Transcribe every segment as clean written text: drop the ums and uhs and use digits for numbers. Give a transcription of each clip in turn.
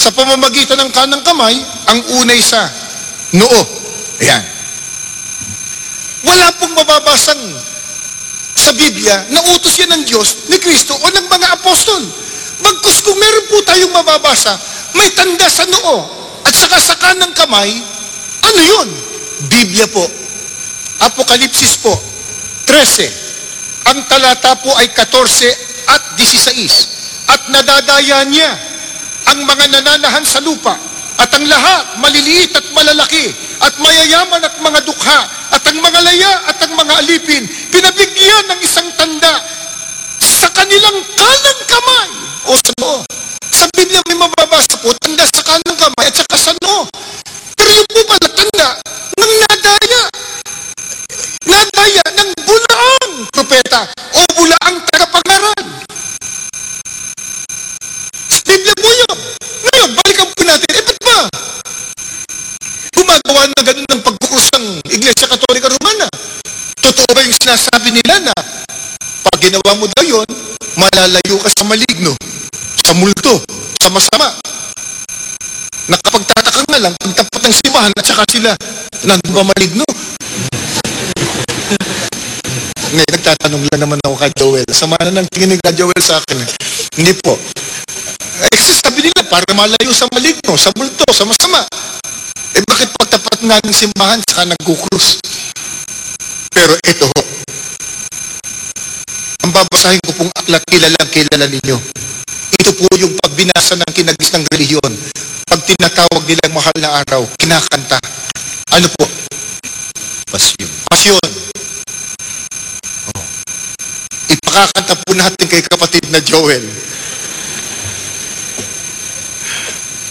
sa pamamagitan ng kanang kamay, ang unay sa noo. Ayan. Wala pong mababasang sa Biblia na utos yan ng Diyos, ni Kristo, o ng mga apostol. Bagkus kung meron po tayong mababasa, may tanda sa noo, at saka sa kanang kamay, ano yun? Biblia po. Apokalipsis po, 13. Ang talata po ay 14 at 16. At nadadaya niya ang mga nananahan sa lupa, at ang lahat, maliliit at malalaki, at mayayaman at mga dukha, at ang mga laya at ang mga alipin, pinabigyan ng isang tanda sa kanilang kanang kamay o sa noo. Sa Biblia may mababasa po, tanda sa kanang kamay at saka sa noo. Pero yung po pala tanda ng nadaya. Nadaya ng bulaang propeta o bulaang tagapangaral. Sa Biblia po yun. Ngayon, balikan po natin, ba't ba? Gumagawa na ganun ng pagkukus ng Iglesia Katolika Romana. Totoo ba yung sinasabi nila na pag ginawa mo daw yun, malalayo ka sa maligno, sa multo, sa masama. Nakapagtataka nga lang, pagtapat ng simbahan at saka sila, nandun ba maligno? Ngayon, nagtatanong lang naman ako kay Joel. Sama na ng tingin ni Joel sa akin. Hindi po. Kasi sabi nila, para malayo sa maligno, sa multo, sa masama. Bakit pagtapat nga ng simbahan, saka nagkukrus? Pero ito ho, ang babasahin ko pong aklat, kilala ninyo. Ito po yung pagbinasa ng kinagis ng relihiyon. Pag tinatawag nilang mahal na araw, kinakanta. Ano po? Pasyon. Pasyon. Oh. Ipakakanta po natin kay kapatid na Joel.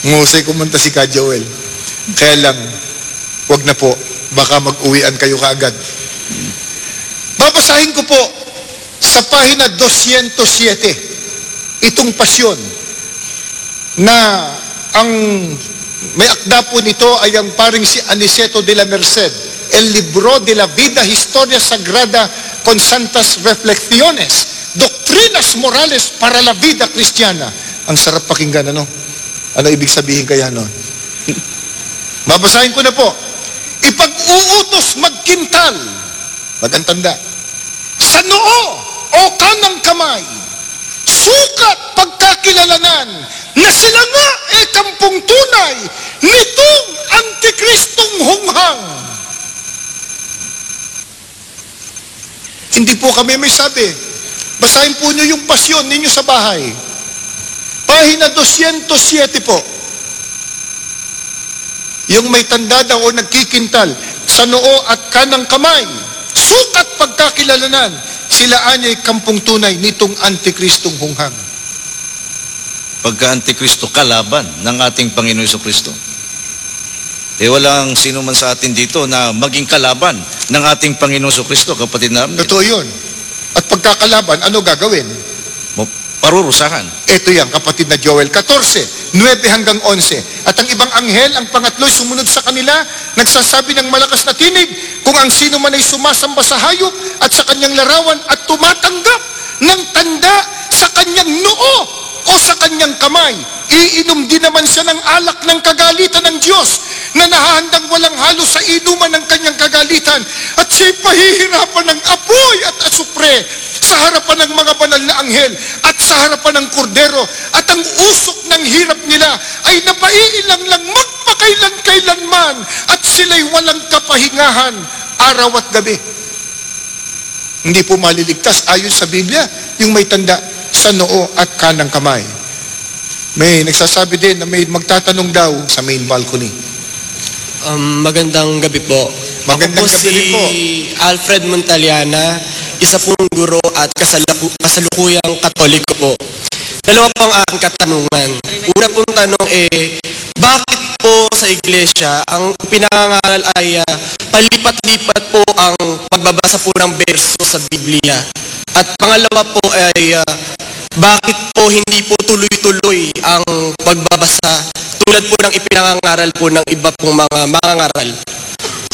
Ngusay kumanta si Ka Joel. Kaya lang, wag na po. Baka mag-uwian kayo kaagad. Babasahin ko po sa pahina 207 itong pasyon na ang may akda po nito ay ang paring si Aniceto de la Merced, El Libro de la Vida Historia Sagrada con Santas Reflexiones, Doctrinas Morales para la Vida Cristiana. Ang sarap pakinggan, ano? Ano ibig sabihin kaya nun? Babasahin ko na po. Ipag-uutos magkintal, magantanda, sa noo o kanang kamay, sukat pagkakilalanan na sila nga kampung tunay nitong Antikristong hunghang. Hindi po kami may sabi. Basahin po nyo yung pasyon ninyo sa bahay. Pahina 207 po. Yung may tanda daw o nagkikintal sa noo at kanang kamay, sukat pagkakilalanan, sila anya'y kampung tunay nitong Antikristong hunghang. Pagka-Antikristo, kalaban ng ating Panginoon Jesucristo. Walang sino man sa atin dito na maging kalaban ng ating Panginoon Jesucristo, kapatid namin. Totoo yun. At pagkakalaban, ano gagawin? Parurusahan. Ito yan, kapatid na Joel, 14, 9 hanggang 11. At ang ibang anghel, ang pangatlo'y sumunod sa kanila, nagsasabi ng malakas na tinig, kung ang sino man ay sumasamba sa hayop at sa kanyang larawan at tumatanggap ng tanda sa kanyang noo o sa kanyang kamay, iinom din naman siya ng alak ng kagalitan ng Diyos na nahahandang walang halo sa inuman ng kanyang kagalitan, at siya'y pahihirapan ng apoy at asupre sa harapan ng mga banal na anghel at sa harapan ng kordero, at ang usok ng hirap nila ay napaiilang lang magpakailan-kailanman, at sila'y walang kapahingahan araw at gabi. Hindi po maliligtas ayon sa Biblia yung may tanda sa noo at kanang kamay. May nagsasabi din na may magtatanong daw sa main balcony. Magandang gabi po. Magandang Ako po gabi po. si Alfred Montaliana, isa pong guro at kasalukuyang Katoliko po. Dalawa pong aking katanungan. Una pong tanong bakit po sa iglesia ang pinangangaral ay palipat-lipat po ang pagbabasa po ng berso sa Biblia? At pangalawa po ay bakit po hindi po tuloy-tuloy ang pagbabasa tulad po ng ipinangangaral po ng iba pong mga mangangaral?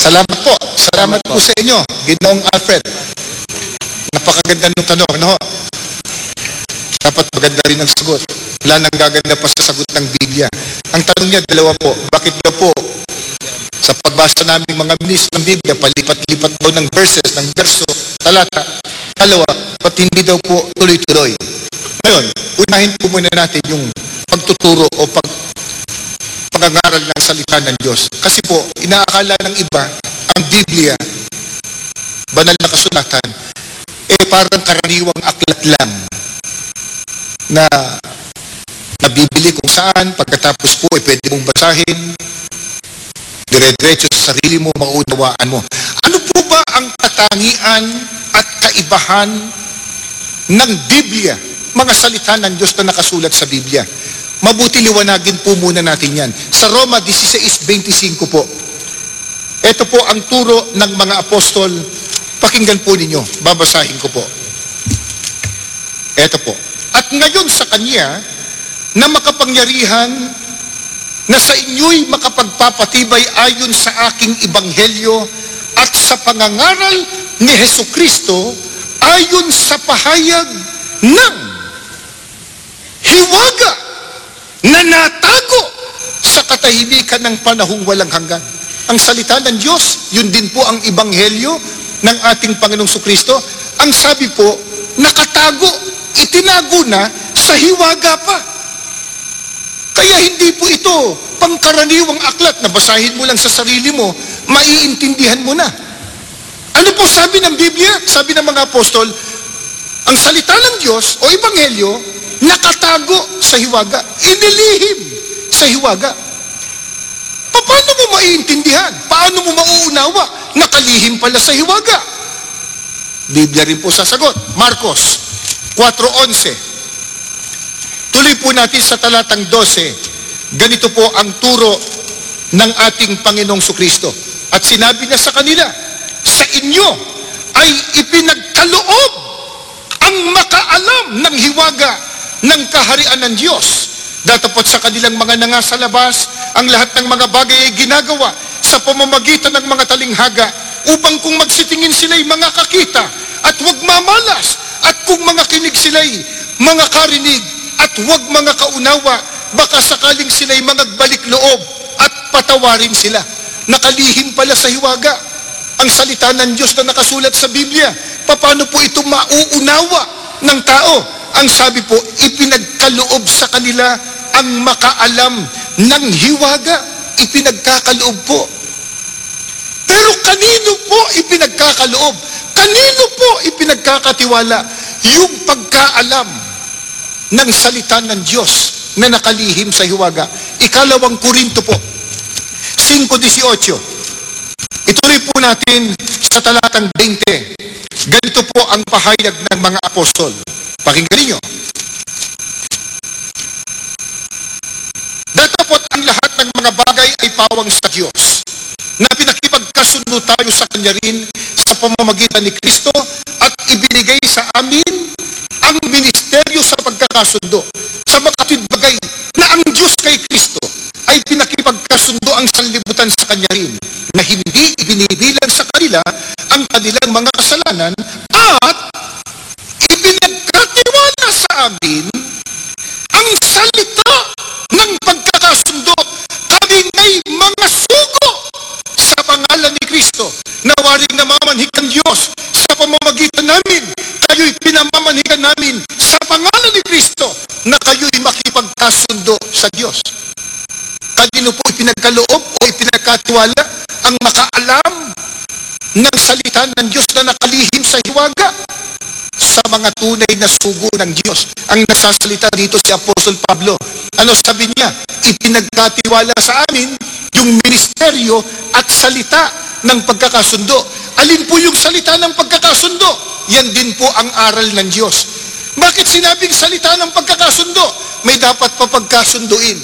Salamat po. Salamat po sa inyo, Ginoong Alfred. Napakaganda ng tanong, no? Dapat maganda rin ang sagot. Wala nang gaganda pa sa sagot ng Biblia. Ang tanong niya, dalawa po. Bakit daw po sa pagbasa namin mga minis ng Biblia, palipat-lipat daw ng verses, ng verso, talata, dalawa, ba't hindi daw po tuloy-tuloy? Ngayon, unahin po muna natin yung pagtuturo o pag-aaral ng salita ng Diyos. Kasi po, inaakala ng iba, ang Biblia, banal na kasulatan, parang karaniwang aklat lang na nabibili kung saan, pagkatapos po, pwede mong basahin, dire-diretso sa sarili mo, maunawaan mo. Ano po ba ang katangian at kaibahan ng Biblia, mga salita ng Diyos na nakasulat sa Biblia? Mabuti liwanagin po muna natin yan. Sa Roma 16:25 po, ito po ang turo ng mga apostol. Pakinggan po ninyo, babasahin ko po. Ito po. At ngayon sa Kanya, na makapangyarihan, na sa inyo'y makapagpapatibay ayon sa aking ebanghelyo at sa pangangaral ni Hesukristo ayon sa pahayag ng hiwaga na natago sa katahimikan ng panahong walang hanggan. Ang salita ng Diyos, yun din po ang ebanghelyo ng ating Panginoong Sukristo. Ang sabi po, nakatago, itinago na sa hiwaga pa. Kaya hindi po ito pangkaraniwang aklat na basahin mo lang sa sarili mo, maiintindihan mo na. Ano po sabi ng Biblia? Sabi ng mga apostol, ang salita ng Diyos o ebanghelyo, nakatago sa hiwaga, inilihim sa hiwaga. Paano mo maiintindihan? Paano mo mauunawa? Nakalihim pala sa hiwaga. Biblia rin po sasagot. Marcos 4:11. Tuloy po natin sa talatang 12. Ganito po ang turo ng ating Panginoong Sukristo. At sinabi niya sa kanila, sa inyo ay ipinagkaloob ang makaalam ng hiwaga ng kaharian ng Diyos. Datapot sa kanilang mga nanga sa labas, ang lahat ng mga bagay ay ginagawa sa pamamagitan ng mga talinghaga upang kung magsitingin sila'y mga kakita at huwag mamalas at kung mga kinig sila'y mga karinig at huwag mga kaunawa, baka sakaling sila'y magbalik loob at patawarin sila. Nakalihim pala sa hiwaga ang salita ng Diyos na nakasulat sa Biblia. Paano po ito mauunawa ng tao? Ang sabi po, ipinagkaloob sa kanila ang makaalam ng hiwaga. Ipinagkakaloob po. Pero kanino po ipinagkakaloob? Kanino po ipinagkakatiwala yung pagkaalam ng salita ng Diyos na nakalihim sa hiwaga? Ikalawang Korinto po, 5:18. Ituloy po natin sa talatang 20. Ganito po ang pahayag ng mga apostol. Pakinggan ninyo. Datapot ang lahat ng mga bagay ay pawang sa Diyos, na pinakipagkasundo tayo sa Kanya rin sa pamamagitan ni Kristo at ibinigay sa amin ang ministeryo sa pagkakasundo. Sa makatwid bagay na ang Diyos kay Kristo ay pinakipagkasundo ang sanlibutan sa Kanya rin, na hindi ibinibilang sa kanila ang kanilang mga kasalanan at ipinagkatiwala sa amin ang salita ng pagkakasundo. Kami nga'y mga sugo sa pangalan ni Kristo, na waring namamanhik ang Diyos sa pamamagitan namin. Kayo'y pinamamanhikan namin sa pangalan ni Kristo, na kayo'y makipagkasundo sa Diyos. Kanino po ipinagkaloob o ipinagkatiwala ang makaalam ng salita ng Diyos na nakalihim sa hiwaga? Sa mga tunay na sugo ng Diyos. Ang nagsasalita dito si Apostol Pablo. Ano sabi niya? Ipinagkatiwala sa amin yung ministeryo at salita ng pagkakasundo. Alin po yung salita ng pagkakasundo? Yan din po ang aral ng Diyos. Bakit sinabing salita ng pagkakasundo? May dapat papagkasunduin.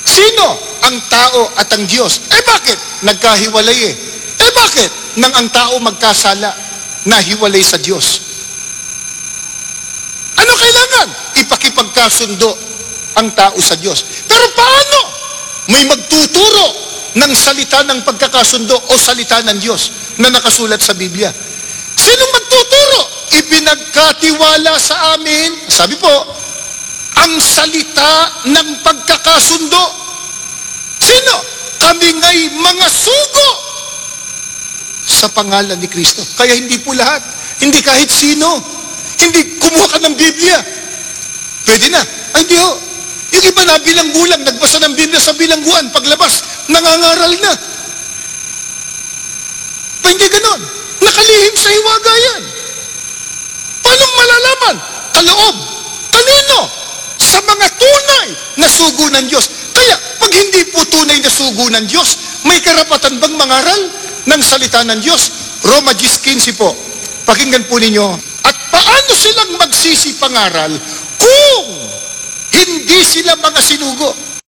Sino? Ang tao at ang Diyos. Bakit? Nagkahiwalay bakit? Nang ang tao magkasala, nahiwalay sa Diyos. Ano kailangan? Ipakipagkasundo ang tao sa Diyos. Pero paano? May magtuturo ng salita ng pagkakasundo o salita ng Diyos na nakasulat sa Biblia. Sinong magtuturo? Ipinagkatiwala sa amin, sabi po, ang salita ng pagkakasundo. kami nga'y mga sugo sa pangalan ni Kristo. Kaya hindi po lahat, hindi kahit sino, hindi kumuha ka ng Biblia. Pwede na. Ay, hindi ho. Yung iba na bilanggulang, nagbasa ng Biblia sa bilangguan, paglabas, nangangaral na. Hindi ganon. Nakalihim sa hiwaga yan. Paano malalaman? Kaloob. Kanino? Sa mga tunay na sugo ng Diyos. Kaya, pag hindi po tunay na sugo ng Diyos, may karapatan bang mangaral ng salita ng Diyos? Roma 10:15 po. Pakinggan po ninyo. At paano silang magsisipangaral kung hindi sila mga sinugo?